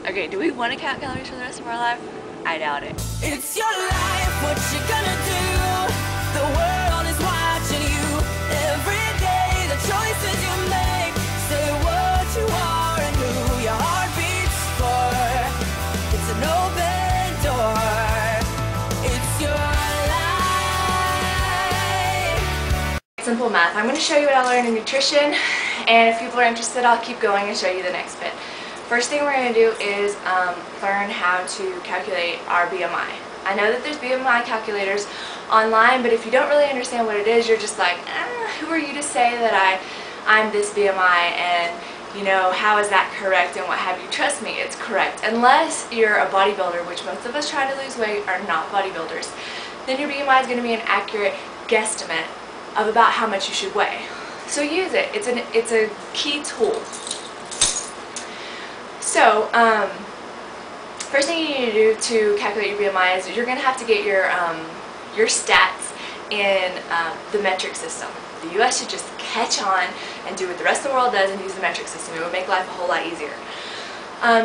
Okay, do we want to count calories for the rest of our life? I doubt it. It's your life, what you gonna do? The world is watching you. Every day, the choices you make say what you are and who your heart beats for. It's an open door. It's your life. Simple math. I'm going to show you what I learned in nutrition, and if people are interested, I'll keep going and show you the next bit. First thing we're going to do is learn how to calculate our BMI. I know that there's BMI calculators online, but if you don't really understand what it is, you're just like, who are you to say that I'm this BMI, and you know, how is that correct and what have you? Trust me, it's correct. Unless you're a bodybuilder, which most of us trying to lose weight are not bodybuilders, then your BMI is going to be an accurate guesstimate of about how much you should weigh. So use it. It's a key tool. So, first thing you need to do to calculate your BMI is you're going to have to get your stats in the metric system. The US should just catch on and do what the rest of the world does and use the metric system. It would make life a whole lot easier.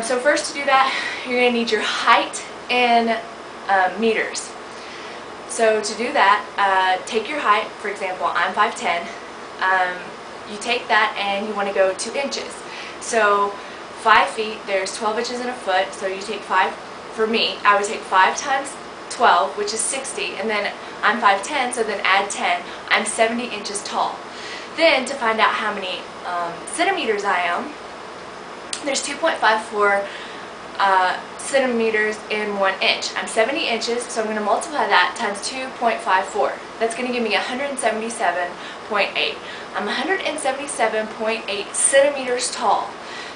So first, to do that, you're going to need your height in meters. So to do that, take your height. For example, I'm 5'10". You take that and you want to go 2 inches. So 5 feet, there's 12 inches in a foot, so you take 5, for me, I would take 5 times 12, which is 60, and then I'm 5'10", so then add 10, I'm 70 inches tall. Then, to find out how many centimeters I am, there's 2.54 centimeters in 1 inch. I'm 70 inches, so I'm going to multiply that times 2.54. That's going to give me 177.8. I'm 177.8 centimeters tall.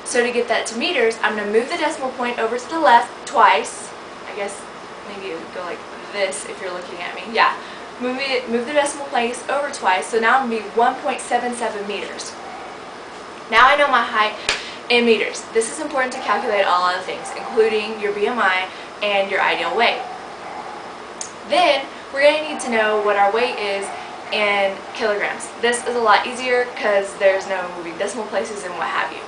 So to get that to meters, I'm going to move the decimal point over to the left twice. I guess maybe it would go like this if you're looking at me. Yeah. Move the decimal place over twice. So now I'm going to be 1.77 meters. Now I know my height in meters. This is important to calculate all other things, including your BMI and your ideal weight. Then we're going to need to know what our weight is in kilograms. This is a lot easier because there's no moving decimal places and what have you.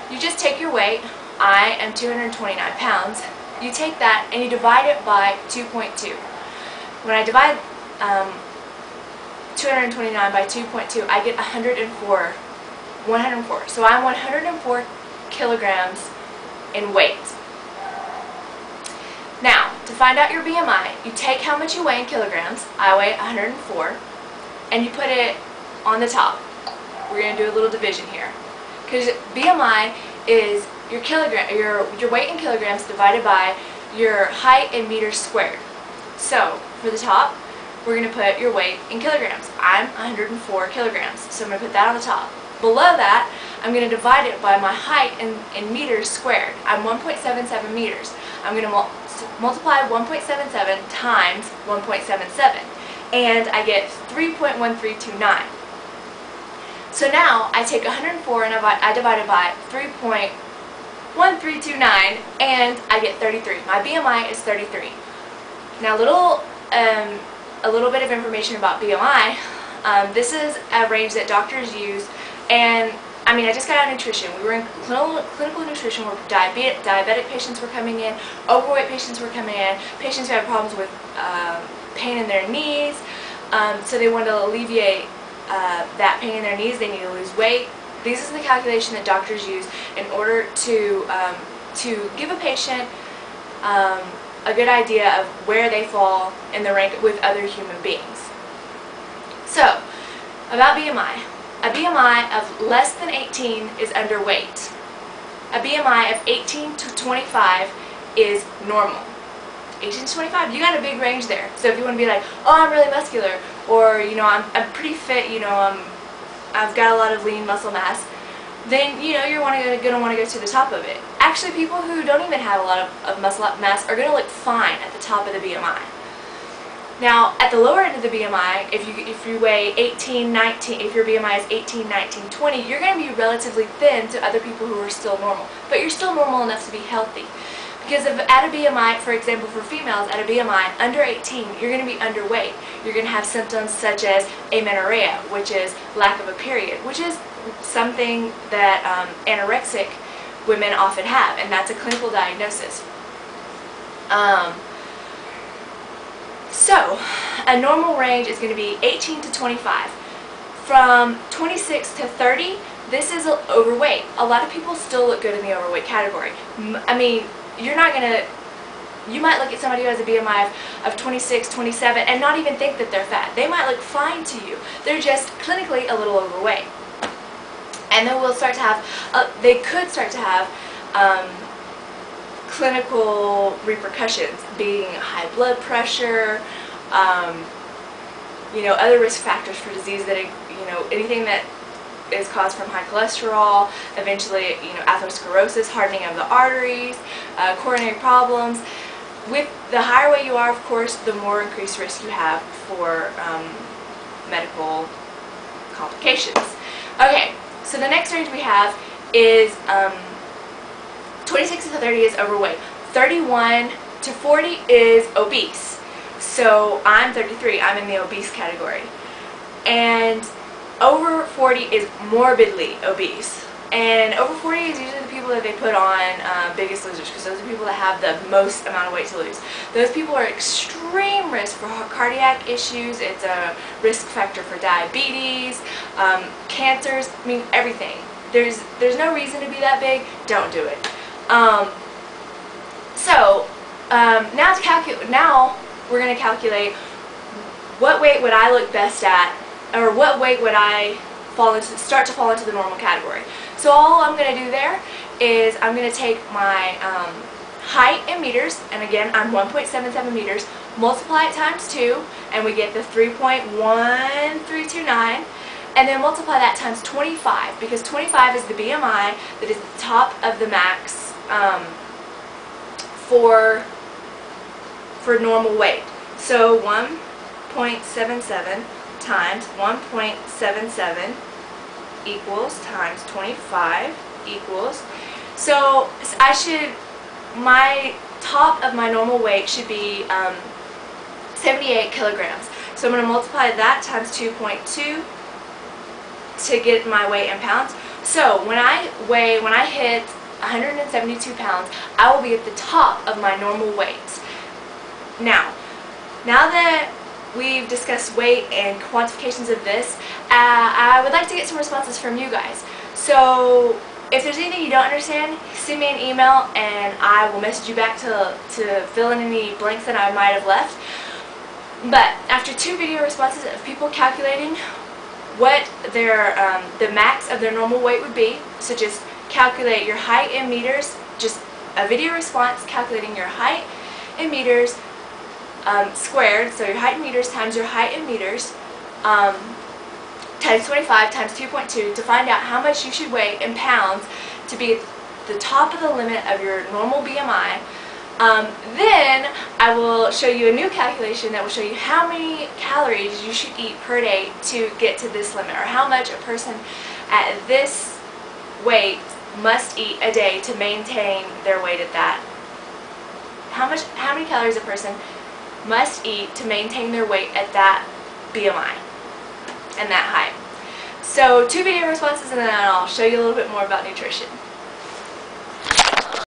You just take your weight. I am 229 pounds. You take that and you divide it by 2.2. When I divide 229 by 2.2, I get 104. So I'm 104 kilograms in weight. Now, to find out your BMI, you take how much you weigh in kilograms. I weigh 104, and you put it on the top. We're going to do a little division here, because BMI is your weight in kilograms divided by your height in meters squared. So for the top, we're going to put your weight in kilograms. I'm 104 kilograms, so I'm going to put that on the top. Below that, I'm going to divide it by my height in meters squared. I'm 1.77 meters. I'm going to multiply 1.77 times 1.77, and I get 3.1329. So now I take 104 and I divide it by 3.1329, and I get 33. My BMI is 33. Now a little bit of information about BMI. This is a range that doctors use, and I mean, I just got out of nutrition. We were in clinical nutrition where diabetic patients were coming in, overweight patients were coming in, patients who had problems with pain in their knees, so they wanted to alleviate that pain in their knees. They need to lose weight. This is the calculation that doctors use in order to give a patient a good idea of where they fall in the rank with other human beings. So, about BMI. A BMI of less than 18 is underweight. A BMI of 18 to 25 is normal. 18 to 25, you got a big range there. So if you want to be like, oh, I'm really muscular, or you know, I'm pretty fit, you know, I've got a lot of lean muscle mass, then you know you're going to want to go to the top of it. Actually, people who don't even have a lot of muscle mass are going to look fine at the top of the BMI. Now, at the lower end of the BMI, if you weigh 18, 19, if your BMI is 18, 19, 20, you're going to be relatively thin to other people who are still normal. But you're still normal enough to be healthy. Because if at a BMI, for example, for females, at a BMI under 18, you're going to be underweight. You're going to have symptoms such as amenorrhea, which is lack of a period, which is something that anorexic women often have, and that's a clinical diagnosis. So, a normal range is going to be 18 to 25. From 26 to 30, this is overweight. A lot of people still look good in the overweight category. I mean, you're not going to, you might look at somebody who has a BMI of 26, 27 and not even think that they're fat. They might look fine to you. They're just clinically a little overweight. And then we'll start to have, they could start to have clinical repercussions, being high blood pressure, you know, other risk factors for disease that, you know, anything that is caused from high cholesterol, eventually, you know, atherosclerosis, hardening of the arteries, coronary problems. With the higher weight you are, of course, the more increased risk you have for medical complications. Okay, so the next range we have is 26 to 30 is overweight. 31 to 40 is obese. So I'm 33, I'm in the obese category. And over 40 is morbidly obese. And over 40 is usually the people that they put on Biggest Losers, because those are people that have the most amount of weight to lose. Those people are extreme risk for cardiac issues. It's a risk factor for diabetes, cancers, I mean everything. There's no reason to be that big. Don't do it. Now we're going to calculate what weight would I look best at, or what weight would I start to fall into the normal category. So all I'm going to do there is I'm going to take my height in meters, and again I'm 1.77 meters, multiply it times 2, and we get the 3.1329, and then multiply that times 25, because 25 is the BMI that is the top of the max for normal weight. So 1.77 times 1.77 equals times 25 equals, so my top of my normal weight should be 78 kilograms. So I'm going to multiply that times 2.2 to get my weight in pounds. So when I hit 172 pounds, I will be at the top of my normal weight. Now that we've discussed weight and quantifications of this, I would like to get some responses from you guys. So if there's anything you don't understand, send me an email and I will message you back to fill in any blanks that I might have left. But after 2 video responses of people calculating what their the max of their normal weight would be, so just calculate your height in meters, just a video response calculating your height in meters squared, so your height in meters times your height in meters times 25 times 2.2 to find out how much you should weigh in pounds to be at the top of the limit of your normal BMI. Then I will show you a new calculation that will show you how many calories you should eat per day to get to this limit, or how much a person at this weight must eat a day to maintain their weight at that. How many calories a person must eat to maintain their weight at that BMI and that height. So 2 video responses, and then I'll show you a little bit more about nutrition.